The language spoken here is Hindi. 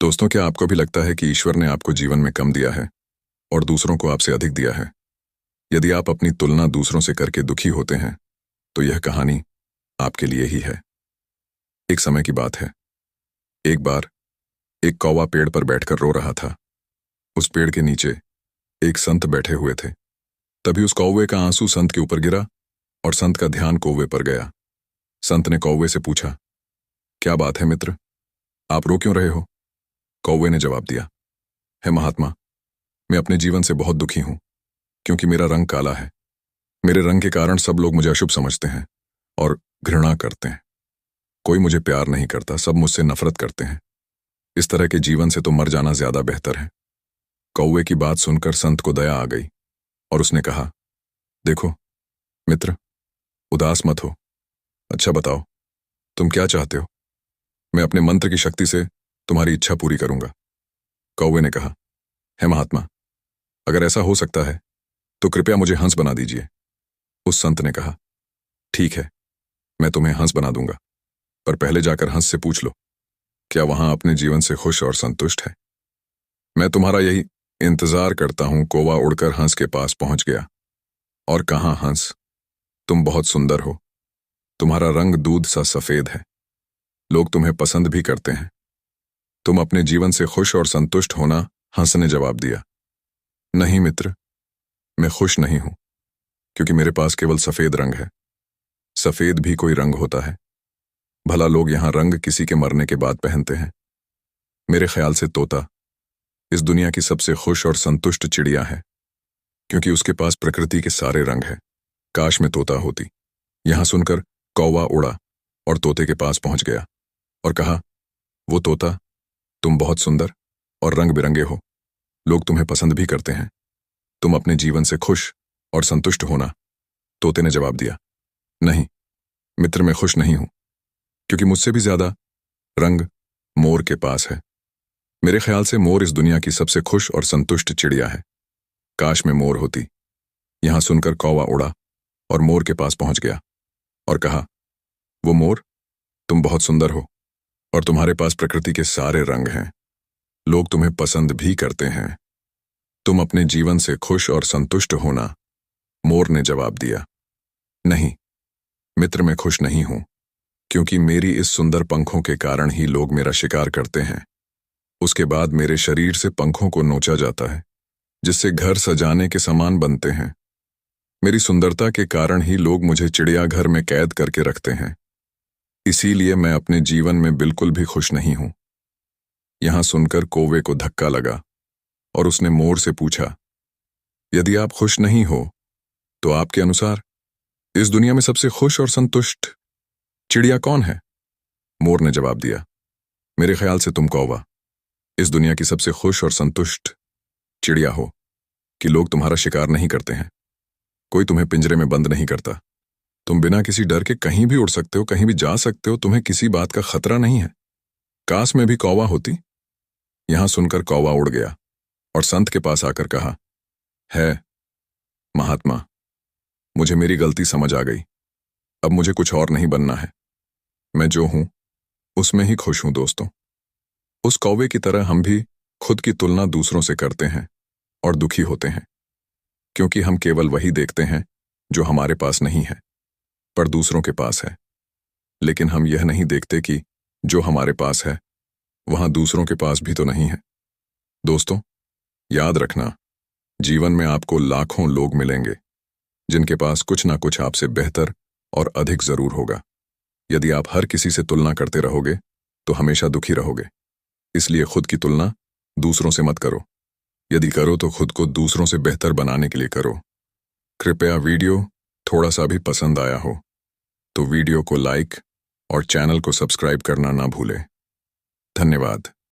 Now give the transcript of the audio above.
दोस्तों, क्या आपको भी लगता है कि ईश्वर ने आपको जीवन में कम दिया है और दूसरों को आपसे अधिक दिया है? यदि आप अपनी तुलना दूसरों से करके दुखी होते हैं, तो यह कहानी आपके लिए ही है। एक समय की बात है। एक बार एक कौवा पेड़ पर बैठकर रो रहा था। उस पेड़ के नीचे एक संत बैठे हुए थे। तभी उस कौवे का आंसू संत के ऊपर गिरा और संत का ध्यान कौवे पर गया। संत ने कौवे से पूछा, क्या बात है मित्र, आप रो क्यों रहे हो? कौवे ने जवाब दिया, हे महात्मा, मैं अपने जीवन से बहुत दुखी हूं, क्योंकि मेरा रंग काला है। मेरे रंग के कारण सब लोग मुझे अशुभ समझते हैं और घृणा करते हैं। कोई मुझे प्यार नहीं करता, सब मुझसे नफरत करते हैं। इस तरह के जीवन से तो मर जाना ज्यादा बेहतर है। कौवे की बात सुनकर संत को दया आ गई और उसने कहा, देखो मित्र, उदास मत हो। अच्छा बताओ, तुम क्या चाहते हो? मैं अपने मंत्र की शक्ति से तुम्हारी इच्छा पूरी करूंगा। कौवे ने कहा, हे महात्मा, अगर ऐसा हो सकता है तो कृपया मुझे हंस बना दीजिए। उस संत ने कहा, ठीक है, मैं तुम्हें हंस बना दूंगा, पर पहले जाकर हंस से पूछ लो, क्या वहां अपने जीवन से खुश और संतुष्ट है? मैं तुम्हारा यही इंतजार करता हूं। कौवा उड़कर हंस के पास पहुंच गया और कहा, हंस, तुम बहुत सुंदर हो। तुम्हारा रंग दूध सा सफेद है। लोग तुम्हें पसंद भी करते हैं। तुम अपने जीवन से खुश और संतुष्ट हो ना? हंस ने जवाब दिया, नहीं मित्र, मैं खुश नहीं हूं, क्योंकि मेरे पास केवल सफेद रंग है। सफेद भी कोई रंग होता है? भला लोग यहां रंग किसी के मरने के बाद पहनते हैं। मेरे ख्याल से तोता इस दुनिया की सबसे खुश और संतुष्ट चिड़िया है, क्योंकि उसके पास प्रकृति के सारे रंग हैं। काश में तोता होती। यहां सुनकर कौवा उड़ा और तोते के पास पहुंच गया और कहा, वो तोता, तुम बहुत सुंदर और रंग बिरंगे हो। लोग तुम्हें पसंद भी करते हैं। तुम अपने जीवन से खुश और संतुष्ट होना? तोते ने जवाब दिया, नहीं मित्र, मैं खुश नहीं हूं, क्योंकि मुझसे भी ज्यादा रंग मोर के पास है। मेरे ख्याल से मोर इस दुनिया की सबसे खुश और संतुष्ट चिड़िया है। काश में मोर होती। यहां सुनकर कौवा उड़ा और मोर के पास पहुंच गया और कहा, वो मोर, तुम बहुत सुंदर हो और तुम्हारे पास प्रकृति के सारे रंग हैं। लोग तुम्हें पसंद भी करते हैं। तुम अपने जीवन से खुश और संतुष्ट होना? मोर ने जवाब दिया, नहीं मित्र, मैं खुश नहीं हूं, क्योंकि मेरी इस सुंदर पंखों के कारण ही लोग मेरा शिकार करते हैं। उसके बाद मेरे शरीर से पंखों को नोचा जाता है, जिससे घर सजाने के सामान बनते हैं। मेरी सुंदरता के कारण ही लोग मुझे चिड़ियाघर में कैद करके रखते हैं। इसीलिए मैं अपने जीवन में बिल्कुल भी खुश नहीं हूं। यहां सुनकर कौवे को धक्का लगा और उसने मोर से पूछा, यदि आप खुश नहीं हो, तो आपके अनुसार इस दुनिया में सबसे खुश और संतुष्ट चिड़िया कौन है? मोर ने जवाब दिया, मेरे ख्याल से तुम कौवा इस दुनिया की सबसे खुश और संतुष्ट चिड़िया हो, कि लोग तुम्हारा शिकार नहीं करते हैं। कोई तुम्हें पिंजरे में बंद नहीं करता। तुम बिना किसी डर के कहीं भी उड़ सकते हो, कहीं भी जा सकते हो। तुम्हें किसी बात का खतरा नहीं है। काश में भी कौवा होती। यहां सुनकर कौवा उड़ गया और संत के पास आकर कहा, है महात्मा, मुझे मेरी गलती समझ आ गई। अब मुझे कुछ और नहीं बनना है। मैं जो हूं उसमें ही खुश हूं। दोस्तों, उस कौवे की तरह हम भी खुद की तुलना दूसरों से करते हैं और दुखी होते हैं, क्योंकि हम केवल वही देखते हैं जो हमारे पास नहीं है, पर दूसरों के पास है। लेकिन हम यह नहीं देखते कि जो हमारे पास है वहां दूसरों के पास भी तो नहीं है। दोस्तों, याद रखना, जीवन में आपको लाखों लोग मिलेंगे जिनके पास कुछ ना कुछ आपसे बेहतर और अधिक जरूर होगा। यदि आप हर किसी से तुलना करते रहोगे तो हमेशा दुखी रहोगे। इसलिए खुद की तुलना दूसरों से मत करो। यदि करो तो खुद को दूसरों से बेहतर बनाने के लिए करो। कृपया वीडियो थोड़ा सा भी पसंद आया हो तो वीडियो को लाइक और चैनल को सब्सक्राइब करना ना भूलें। धन्यवाद।